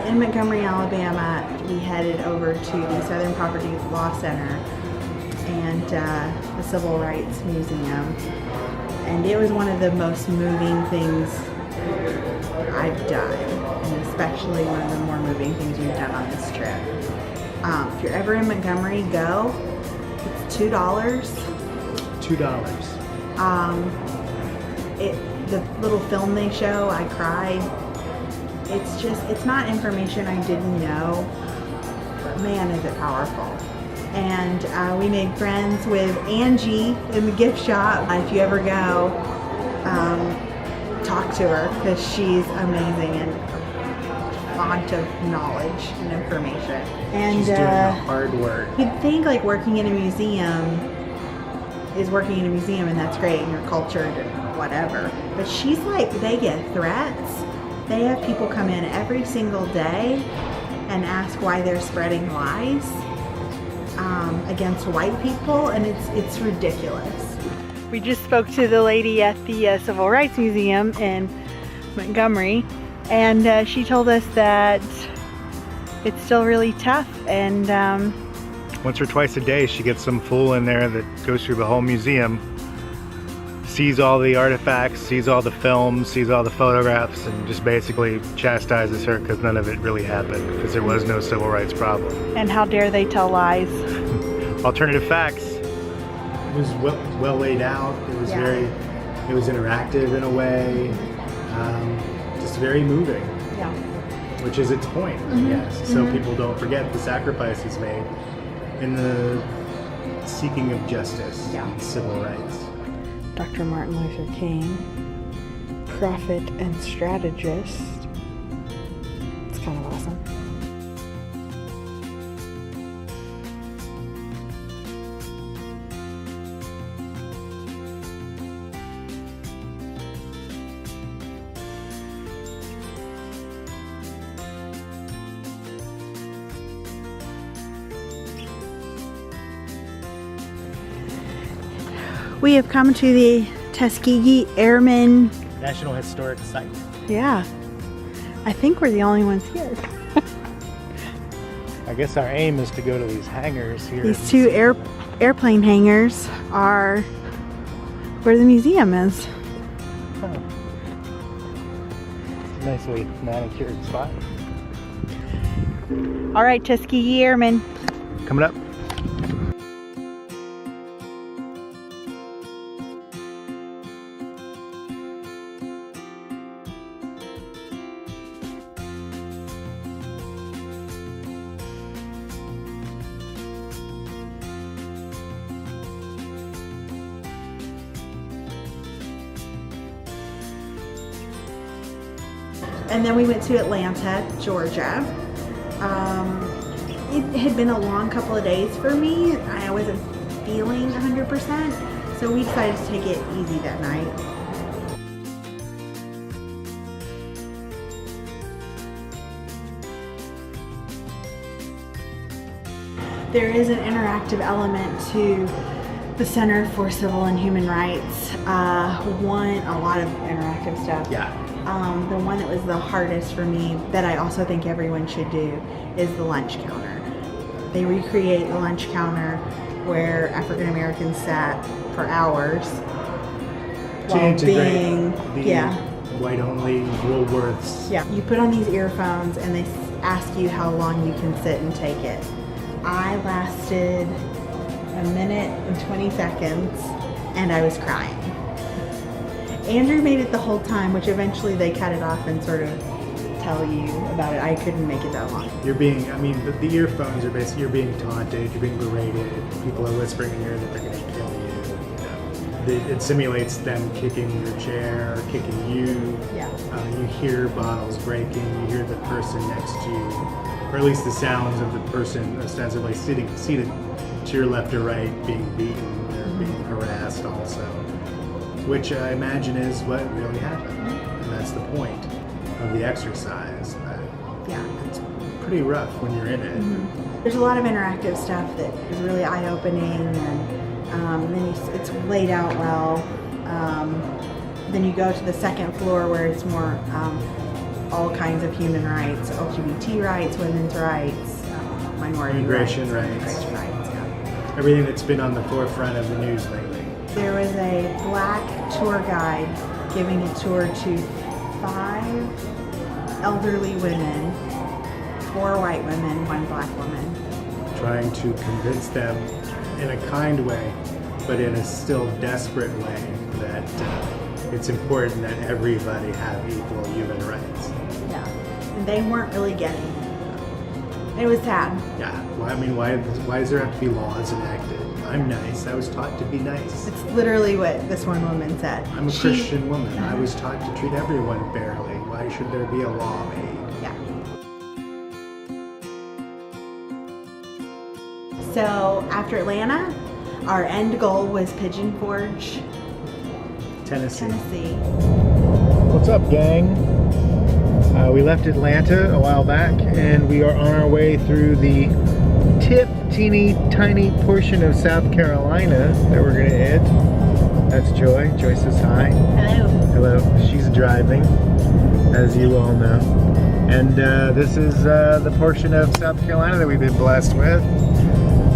In Montgomery, Alabama, we headed over to the Southern Poverty Law Center and the Civil Rights Museum. And it was one of the most moving things I've done, and especially one of the more moving things we've done on this trip. If you're ever in Montgomery, go. It's $2. $2. The little film they show, I cried. It's not information I didn't know, but man, is it powerful. And we made friends with Angie in the gift shop. If you ever go, talk to her, because she's amazing and font of knowledge and information. And she's doing the hard work. You'd think like working in a museum is working in a museum, and that's great, and you're cultured and whatever. But she's like, they get threats. They have people come in every single day and ask why they're spreading lies against white people, and it's ridiculous. We just spoke to the lady at the Civil Rights Museum in Montgomery, and she told us that it's still really tough, and once or twice a day she gets some fool in there that goes through the whole museum, sees all the artifacts, sees all the films, sees all the photographs, and just basically chastises her because none of it really happened, because there was no civil rights problem. And how dare they tell lies? Alternative facts. It was well laid out. It was it was interactive in a way. Just very moving. Yeah. Which is its point, I guess. So people don't forget the sacrifices made in the seeking of justice and civil rights. Dr. Martin Luther King, prophet and strategist. It's kind of awesome. We have come to the Tuskegee Airmen National Historic Site. Yeah, I think we're the only ones here. I guess our aim is to go to these hangars here. These two airplane hangars are where the museum is. Oh. Nicely manicured spot. All right, Tuskegee Airmen. Coming up. And then we went to Atlanta, Georgia. It had been a long couple of days for me. I wasn't feeling 100%, so we decided to take it easy that night. There is an interactive element to the Center for Civil and Human Rights. A lot of interactive stuff. Yeah. The one that was the hardest for me, that I also think everyone should do, is the lunch counter. They recreate the lunch counter where African Americans sat for hours To integrate the yeah. white-only Woolworths. Yeah, you put on these earphones and they ask you how long you can sit and take it. I lasted 1 minute and 20 seconds and I was crying. Andrew made it the whole time, which eventually they cut it off and sort of tell you about it. I couldn't make it that long. You're being, I mean, the earphones are basically, you're being taunted, you're being berated, people are whispering in your ear that they're going to kill you. It simulates them kicking your chair, kicking you. Yeah. You hear bottles breaking, you hear the person next to you, or at least the sounds of the person ostensibly seated to your left or right being beaten or being harassed also, which I imagine is what really happened. And that's the point of the exercise. Yeah. It's pretty rough when you're in it. Mm-hmm. There's a lot of interactive stuff that is really eye-opening, and then it's laid out well. Then you go to the second floor where it's more all kinds of human rights, LGBT rights, women's rights, minority Immigration rights. rights. Immigration rights, yeah. Everything that's been on the forefront of the news lately. There was a black tour guide giving a tour to 5 elderly women, 4 white women, 1 black woman. Trying to convince them in a kind way, but in a still desperate way, that it's important that everybody have equal human rights. Yeah, and they weren't really getting it. It was sad. Yeah, well, I mean, why does there have to be laws enacted? I'm nice. I was taught to be nice. It's literally what this one woman said. I'm a Christian woman. I was taught to treat everyone fairly. Why should there be a law made? Yeah. So after Atlanta, our end goal was Pigeon Forge, Tennessee. Tennessee. What's up, gang? We left Atlanta a while back, and we are on our way through the teeny tiny portion of South Carolina that we're gonna hit. That's Joy. Joy says hi. Hello. Hello. She's driving, as you all know. And this is the portion of South Carolina that we've been blessed with.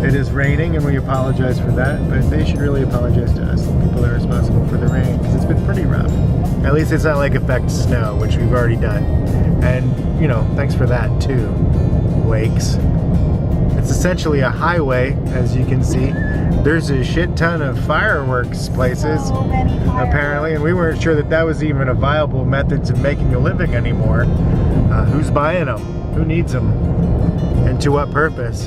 It is raining, and we apologize for that, but they should really apologize to us, the people that are responsible for the rain, because it's been pretty rough. At least it's not like affect snow, which we've already done. And, you know, thanks for that too, Wakes. It's essentially a highway, as you can see. There's a shit ton of fireworks places, So many fireworks. apparently, and we weren't sure that that was even a viable method of making a living anymore. Who's buying them? Who needs them? And to what purpose?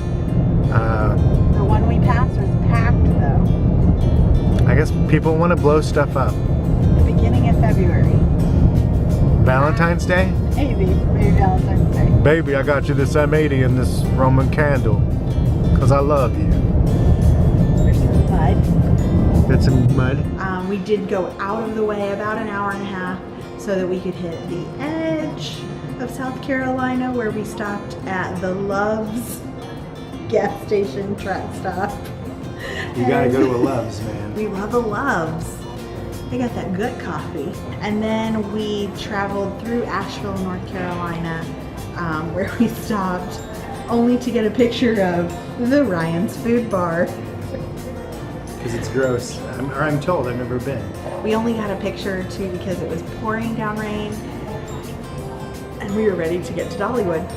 The one we passed was packed though. I guess people want to blow stuff up. The beginning of February. Valentine's Day? Maybe Valentine's Day. Baby, I got you this M80 and this Roman candle. Because I love you. There's some mud. Get some mud. We did go out of the way about an hour and a half so that we could hit the edge of South Carolina, where we stopped at the Love's gas station truck stop. You gotta go to a Love's, man. We love a Love's. They got that good coffee. And then we traveled through Asheville, North Carolina, where we stopped only to get a picture of the Ryan's Food Bar. Because it's gross. I'm told, I've never been. We only got a picture or two because it was pouring down rain and we were ready to get to Dollywood.